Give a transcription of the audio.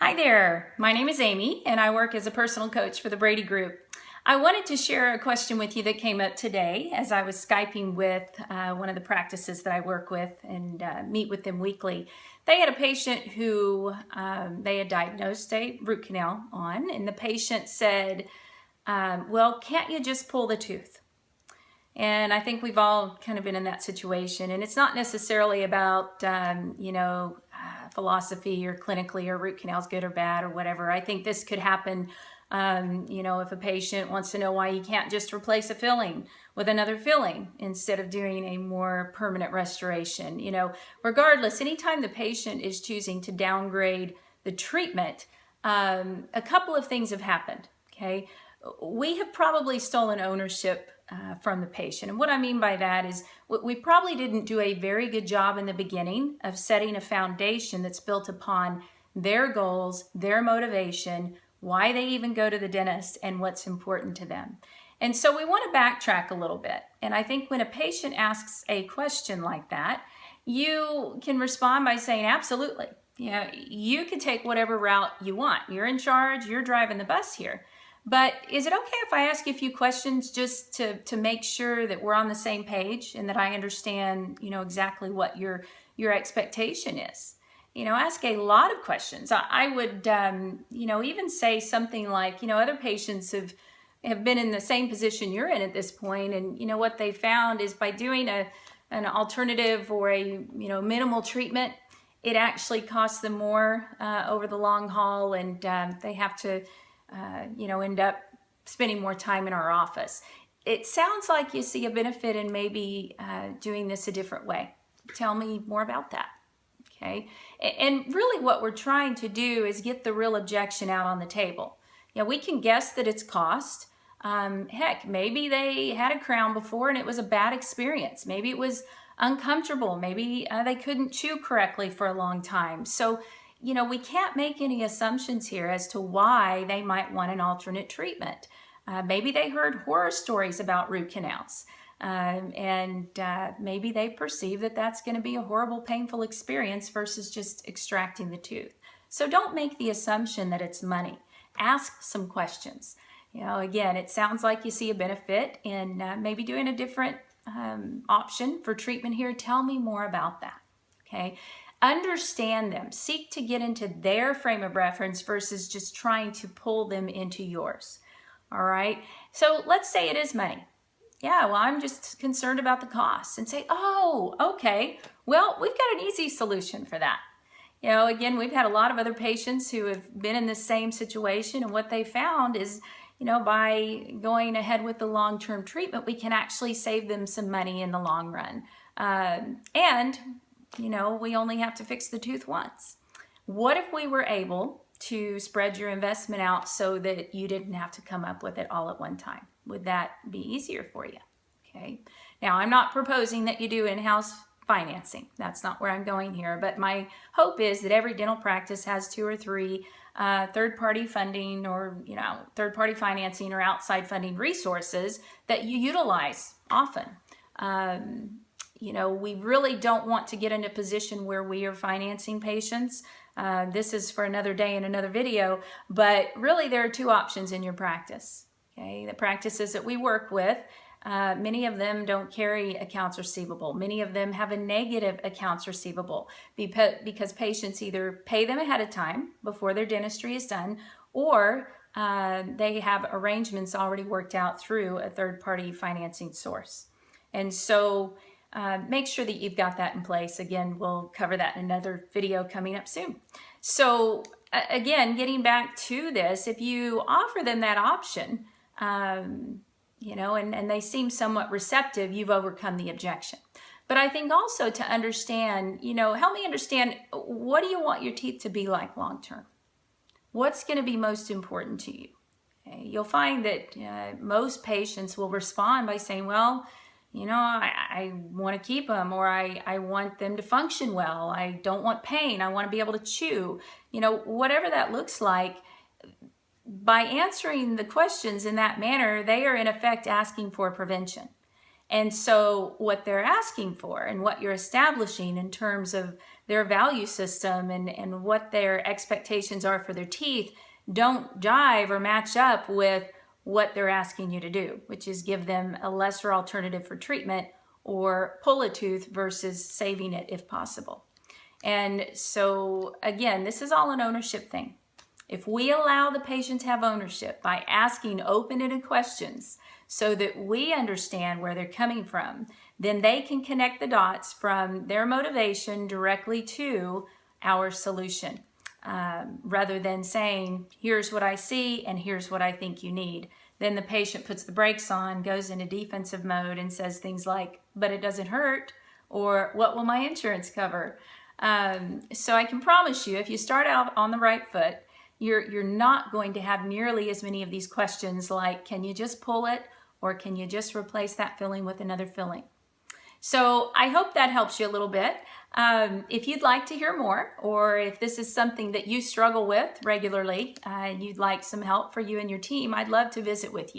Hi there, my name is Amy and I work as a personal coach for the Brady Group. I wanted to share a question with you that came up today as I was Skyping with one of the practices that I work with and meet with them weekly. They had a patient who they had diagnosed a root canal on, and the patient said, well, can't you just pull the tooth? And I think we've all kind of been in that situation. And it's not necessarily about, philosophy or clinically or root canals good or bad or whatever. I think this could happen, if a patient wants to know why you can't just replace a filling with another filling instead of doing a more permanent restoration. Regardless, anytime the patient is choosing to downgrade the treatment, a couple of things have happened, okay? We have probably stolen ownership from the patient. And what I mean by that is we probably didn't do a very good job in the beginning of setting a foundation that's built upon their goals, their motivation, why they even go to the dentist, and what's important to them. And so we want to backtrack a little bit. And I think when a patient asks a question like that, you can respond by saying, absolutely. You can take whatever route you want. You're in charge, you're driving the bus here. But is it okay if I ask you a few questions just to make sure that we're on the same page and that I understand, exactly what your expectation is? Ask a lot of questions. I would, even say something like, other patients have been in the same position you're in at this point, and what they found is by doing an alternative or a minimal treatment, it actually costs them more over the long haul, and they have to end up spending more time in our office. It sounds like you see a benefit in maybe doing this a different way. Tell me more about that, okay? And really what we're trying to do is get the real objection out on the table. We can guess that it's cost. Heck, maybe they had a crown before and it was a bad experience. Maybe it was uncomfortable. Maybe they couldn't chew correctly for a long time. So we can't make any assumptions here as to why they might want an alternate treatment. Maybe they heard horror stories about root canals, and maybe they perceive that that's going to be a horrible, painful experience versus just extracting the tooth. So don't make the assumption that it's money. Ask some questions. Again, it sounds like you see a benefit in maybe doing a different option for treatment here. Tell me more about that, okay? Understand them. Seek to get into their frame of reference versus just trying to pull them into yours. All right? So let's say it is money. Yeah, well, I'm just concerned about the costs. And say, oh, okay. Well, we've got an easy solution for that. Again, we've had a lot of other patients who have been in the same situation, and what they found is, by going ahead with the long-term treatment, we can actually save them some money in the long run. And we only have to fix the tooth once. What if we were able to spread your investment out so that you didn't have to come up with it all at one time? Would that be easier for you? Okay. Now, I'm not proposing that you do in-house financing. That's not where I'm going here. But my hope is that every dental practice has 2 or 3 third-party funding or, third-party financing or outside funding resources that you utilize often. We really don't want to get in a position where we are financing patients. This is for another day in another video, but really there are 2 options in your practice. Okay, the practices that we work with, many of them don't carry accounts receivable. Many of them have a negative accounts receivable because patients either pay them ahead of time before their dentistry is done, or they have arrangements already worked out through a third-party financing source. And so make sure that you've got that in place. Again, we'll cover that in another video coming up soon. So again, getting back to this, if you offer them that option, and they seem somewhat receptive, you've overcome the objection. But I think also to understand, help me understand, what do you want your teeth to be like long term? What's going to be most important to you? Okay? You'll find that most patients will respond by saying, well, I want to keep them, or I want them to function well. I don't want pain. I want to be able to chew. Whatever that looks like, by answering the questions in that manner, they are in effect asking for prevention. And so what they're asking for and what you're establishing in terms of their value system and what their expectations are for their teeth don't jive or match up with what they're asking you to do, which is give them a lesser alternative for treatment or pull a tooth versus saving it if possible. And so again, this is all an ownership thing. If we allow the patient to have ownership by asking open-ended questions so that we understand where they're coming from, then they can connect the dots from their motivation directly to our solution, rather than saying, here's what I see and here's what I think you need. Then the patient puts the brakes on, goes into defensive mode and says things like, but it doesn't hurt, or what will my insurance cover? So I can promise you, if you start out on the right foot, you're not going to have nearly as many of these questions like, can you just pull it, or can you just replace that filling with another filling? So I hope that helps you a little bit. If you'd like to hear more, or if this is something that you struggle with regularly and you'd like some help for you and your team, I'd love to visit with you.